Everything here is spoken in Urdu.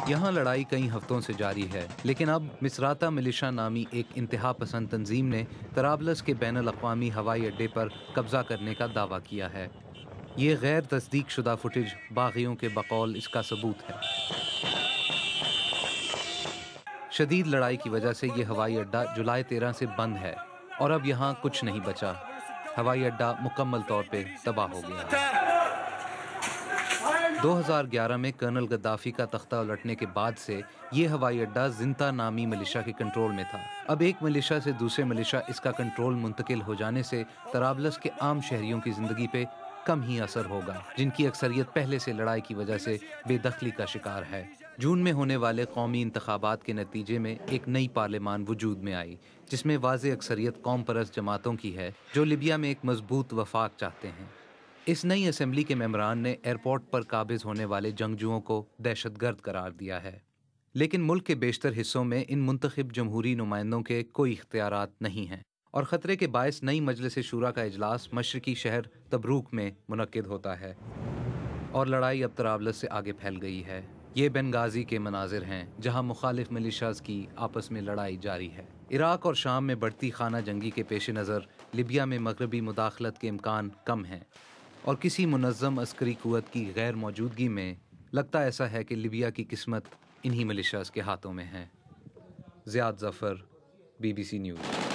یہاں لڑائی کئی ہفتوں سے جاری ہے، لیکن اب مصراتہ ملیشیا نامی ایک انتہا پسند تنظیم نے طرابلس کے بین الاقوامی ہوائی اڈے پر قبضہ کرنے کا دعویٰ کیا ہے۔ یہ غیر تصدیق شدہ فوٹیج باغیوں کے بقول اس کا ثبوت ہے۔ شدید لڑائی کی وجہ سے یہ ہوائی اڈہ جولائی 13 سے بند ہے اور اب یہاں کچھ نہیں بچا۔ ہوائی اڈہ مکمل طور پہ تباہ ہو گیا ہے۔ 2011 میں کرنل غدافی کا تختہ الٹنے کے بعد سے یہ ہوائی اڈہ زنتا نامی ملیشیا کے کنٹرول میں تھا۔ اب ایک ملیشیا سے دوسرے ملیشیا اس کا کنٹرول منتقل ہو جانے سے طرابلس کے عام شہریوں کی زندگی پہ کم ہی اثر ہوگا، جن کی اکثریت پہلے سے لڑائی کی وجہ سے بے دخلی کا شکار ہے۔ جون میں ہونے والے قومی انتخابات کے نتیجے میں ایک نئی پارلیمان وجود میں آئی، جس میں واضح اکثریت قوم پرست جماعتوں کی ہے جو لیبیا میں ایک مضبوط وفاق چاہتے ہیں۔ اس نئی اسمبلی کے ممبران نے ایئرپورٹ پر قابض ہونے والے جنگجوؤں کو دہشت گرد قرار دیا ہے، لیکن ملک کے بیشتر حصوں میں ان منتخب جمہوری نمائندوں کے کوئی اختیارات نہیں ہیں، اور خطرے کے باعث نئی مجلس شورا کا اجلاس مشرقی شہر تبروک میں منعقد ہوتا ہے، اور لڑائی اب طرابلس سے آگے پھیل گئی ہے۔ یہ بنغازی کے مناظر ہیں، جہاں مخالف ملیشیاز کی آپس میں لڑائی جاری ہے۔ عراق اور شام میں بڑھتی خانہ جنگی کے پیش نظر لیبیا میں مغربی مداخلت کے امکان کم ہیں، اور کسی منظم عسکری قوت کی غیر موجودگی میں لگتا ایسا ہے کہ لیبیا کی قسمت انہی ملیشیاز کے ہاتھوں میں ہے۔ زیاد ظفر، BBC نیوز۔